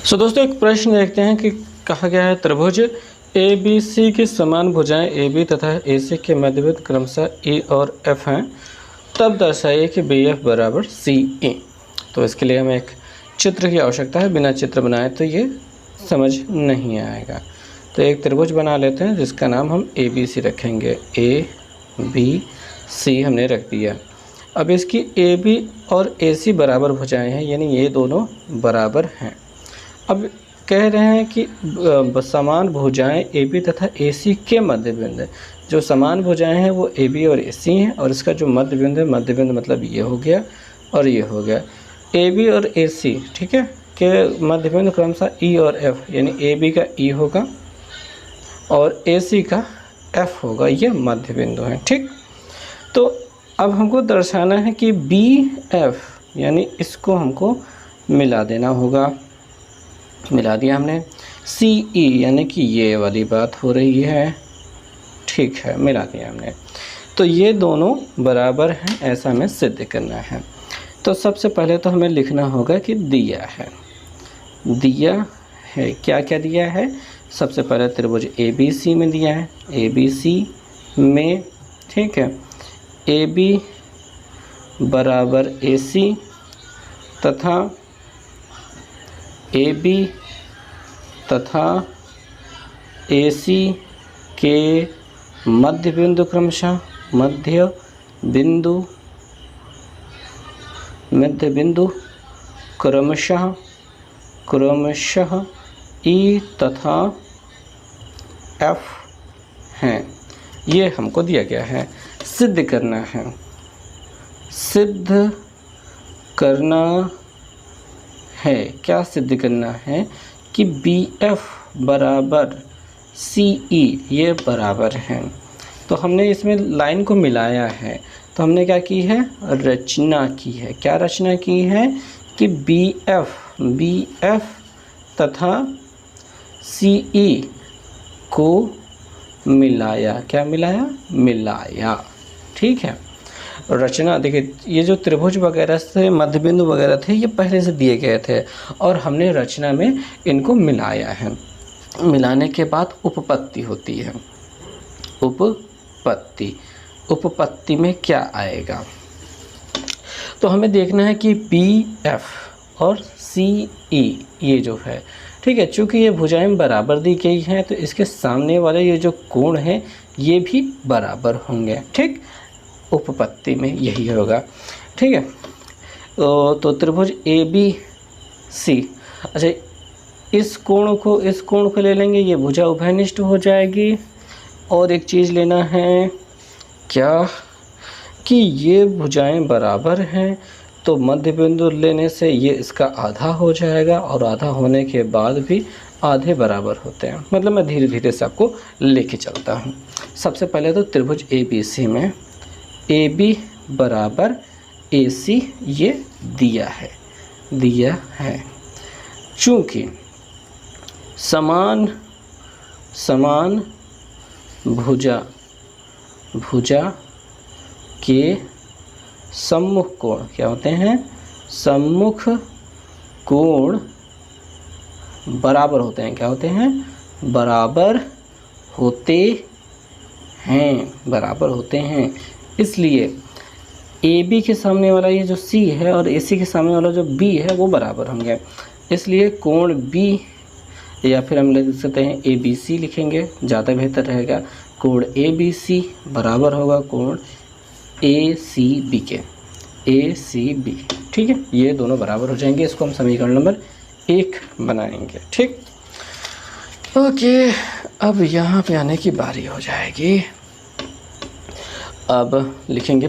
दोस्तों एक प्रश्न देखते हैं कि कहा गया है त्रिभुज ए बी सी की समान भुजाएं ए बी तथा ए सी के मध्यबिंदु क्रमशः ई और एफ हैं, तब दर्शाइए कि बी एफ बराबर सी ए। तो इसके लिए हमें एक चित्र की आवश्यकता है, बिना चित्र बनाए तो ये समझ नहीं आएगा। तो एक त्रिभुज बना लेते हैं जिसका नाम हम ए बी सी रखेंगे। ए बी सी हमने रख दिया। अब इसकी ए बी और ए सी बराबर भुजाएं हैं, यानी ये दोनों बराबर हैं। अब कह रहे हैं कि समान भुजाएं ए बी तथा ए सी के मध्य बिंदु, जो समान भुजाएं हैं वो ए बी और ए सी हैं, और इसका जो मध्य बिंदु है, मध्य बिंदु मतलब ये हो गया और ये हो गया। ए बी और ए सी, ठीक है, के मध्य बिंदु क्रमशः ई और एफ, यानी ए बी का ई होगा और ए सी का एफ होगा, ये मध्य बिंदु हैं। ठीक, तो अब हमको दर्शाना है कि बी एफ, यानी इसको हमको मिला देना होगा। मिला दिया हमने। सी ई, यानी कि ये वाली बात हो रही है, ठीक है, मिला दिया हमने। तो ये दोनों बराबर हैं, ऐसा हमें सिद्ध करना है। तो सबसे पहले तो हमें लिखना होगा कि दिया है। दिया है, क्या क्या दिया है? सबसे पहले त्रिभुज ए बी सी में दिया है, ए बी सी में, ठीक है, ए बी बराबर ए सी तथा ए बी तथा ए सी के मध्य बिंदु क्रमशः मध्य बिंदु क्रमशः ई तथा एफ हैं। ये हमको दिया गया है। सिद्ध करना है, सिद्ध करना है। क्या सिद्ध करना है? कि बी एफ बराबर सी ई, ये बराबर हैं। तो हमने इसमें लाइन को मिलाया है, तो हमने क्या की है? रचना की है। क्या रचना की है? कि बी एफ तथा सी ई को मिलाया। क्या मिलाया? मिलाया। ठीक है, रचना देखिए, ये जो त्रिभुज वगैरह से मध्य बिंदु वगैरह थे ये पहले से दिए गए थे, और हमने रचना में इनको मिलाया है। मिलाने के बाद उपपत्ति होती है। उपपत्ति में क्या आएगा? तो हमें देखना है कि बी एफ और सी ई ये जो है, ठीक है, चूँकि ये भुजाएं बराबर दी गई हैं तो इसके सामने वाले ये जो कोण हैं ये भी बराबर होंगे। ठीक, उपपत्ति में यही होगा। ठीक है, तो त्रिभुज ए बी सी, अच्छा इस कोण को ले लेंगे, ये भुजा उभयनिष्ठ हो जाएगी। और एक चीज़ लेना है क्या? कि ये भुजाएं बराबर हैं, तो मध्य बिंदु लेने से ये इसका आधा हो जाएगा, और आधा होने के बाद भी आधे बराबर होते हैं। मतलब मैं धीरे धीरे से आपको लेके चलता हूँ। सबसे पहले तो त्रिभुज ए बी सी में ए बी बराबर ए सी ये दिया है। चूँकि समान भुजा के सम्मुख कोण क्या होते हैं? सम्मुख कोण बराबर होते हैं। क्या होते हैं? बराबर होते हैं। इसलिए ए बी के सामने वाला ये जो सी है और ए सी के सामने वाला जो बी है वो बराबर होंगे। इसलिए कोण बी, या फिर हम लिख सकते हैं ए बी सी लिखेंगे, ज़्यादा बेहतर रहेगा। कोण ए बी सी बराबर होगा कोण ए सी बी के, ए सी बी। ठीक है, ये दोनों बराबर हो जाएंगे। इसको हम समीकरण नंबर 1 बनाएंगे। ठीक, ओके, अब यहाँ पे आने की बारी हो जाएगी। अब लिखेंगे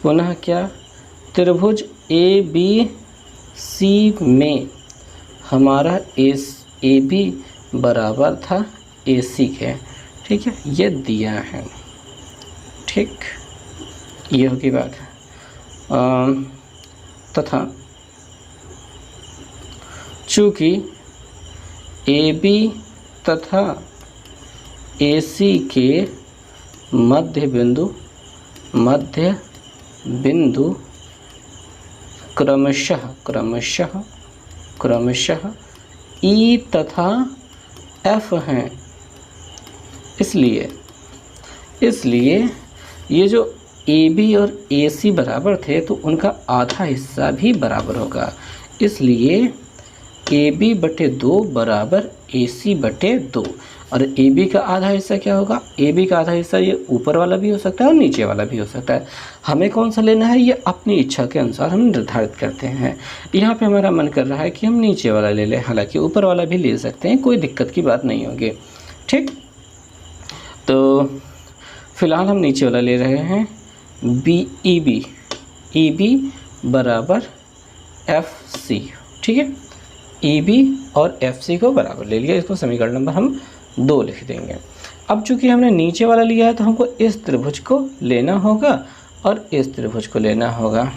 पुनः क्या? त्रिभुज ए बी सी में हमारा ए बी बराबर था ए सी के। ठीक है, ये दिया है। ठीक, ये होगी बात। तथा चूँकि ए बी तथा ए सी के मध्य बिंदु क्रमशः ई तथा एफ हैं। इसलिए ये जो ए बी और ए सी बराबर थे तो उनका आधा हिस्सा भी बराबर होगा। इसलिए ए बी बटे 2 बराबर ए सी बटे 2। और ए बी का आधा हिस्सा क्या होगा? ए बी का आधा हिस्सा ये ऊपर वाला भी हो सकता है और नीचे वाला भी हो सकता है। हमें कौन सा लेना है ये अपनी इच्छा के अनुसार हम निर्धारित करते हैं। यहाँ पे हमारा मन कर रहा है कि हम नीचे वाला ले लें, हालांकि ऊपर वाला भी ले सकते हैं, कोई दिक्कत की बात नहीं होगी। ठीक, तो फिलहाल हम नीचे वाला ले रहे हैं। ई बी बराबर एफ सी। ठीक है, ई बी और एफ सी को बराबर ले लिया, इसको समीकरण नंबर हम 2 लिख देंगे। अब चूंकि हमने नीचे वाला लिया है तो हमको इस त्रिभुज को लेना होगा और इस त्रिभुज को लेना होगा।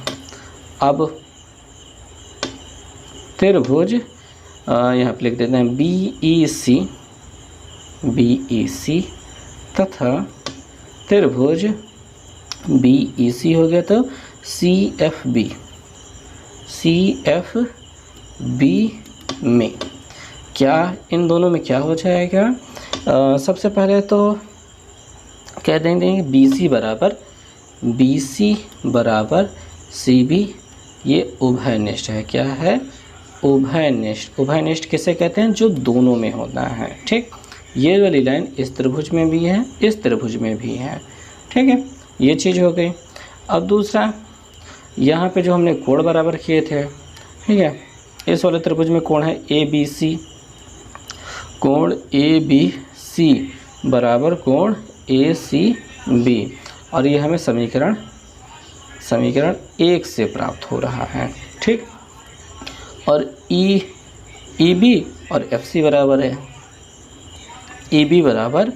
अब त्रिभुज यहाँ पर लिख देते हैं बी ई सी तथा त्रिभुज बी ई सी हो गया तो सी एफ बी में क्या, इन दोनों में क्या हो जाएगा? सबसे पहले तो कह देंगे बी सी बराबर सी बी। ये उभयनिष्ठ है। क्या है? उभयनिष्ठ किसे कहते हैं? जो दोनों में होता है। ठीक, ये वाली लाइन इस त्रिभुज में भी है, इस त्रिभुज में भी है। ठीक है, ये चीज़ हो गई। अब दूसरा, यहाँ पे जो हमने कोण बराबर किए थे, ठीक है, इस वाले त्रिभुज में कोण है ए बी सी। कोण ए बी सी बराबर कोण ए सी बी, और ये हमें समीकरण 1 से प्राप्त हो रहा है। ठीक, और ई बी और एफ सी बराबर है ई बी बराबर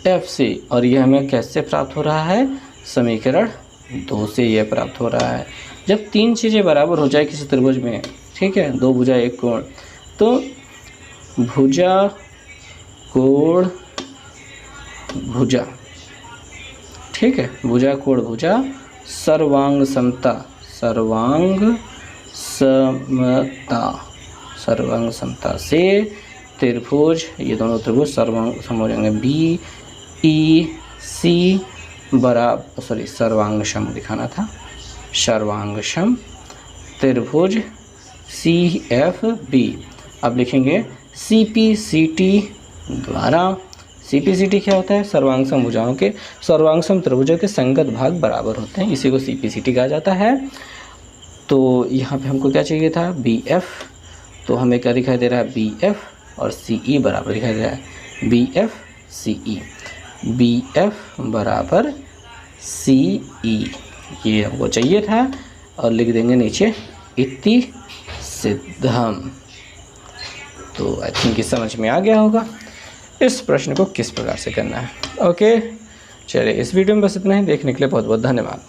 एफ सी, और ये हमें कैसे प्राप्त हो रहा है? समीकरण 2 से यह प्राप्त हो रहा है। जब 3 चीज़ें बराबर हो जाए किसी त्रिभुज में, ठीक है, 2 भुजा 1 कोण, तो भुजा कोण भुजा, ठीक है, भुजा कोण भुजा सर्वांग समता से त्रिभुज, ये दोनों त्रिभुज सर्वांग सम हो जाएंगे। बी ई सी बराबर, सर्वांगसम दिखाना था, सर्वांगसम त्रिभुज सी एफ बी। अब लिखेंगे सी पी सी टी द्वारा। सी पी सी टी क्या होता है? सर्वांगसम भुजाओं के, सर्वांगसम त्रिभुजों के संगत भाग बराबर होते हैं, इसी को सी पी सी टी कहा जाता है। तो यहाँ पे हमको क्या चाहिए था? बी एफ, तो हमें क्या दिखाई दे रहा है? बी एफ और सी ई बराबर दिखाई दे रहा है, बी एफ सी ई, बी एफ बराबर सी ई, ये हमको चाहिए था। और लिख देंगे नीचे इति सिद्धम। तो आई थिंक ये समझ में आ गया होगा इस प्रश्न को किस प्रकार से करना है। ओके, चलिए इस वीडियो में बस इतना ही। देखने के लिए बहुत बहुत धन्यवाद।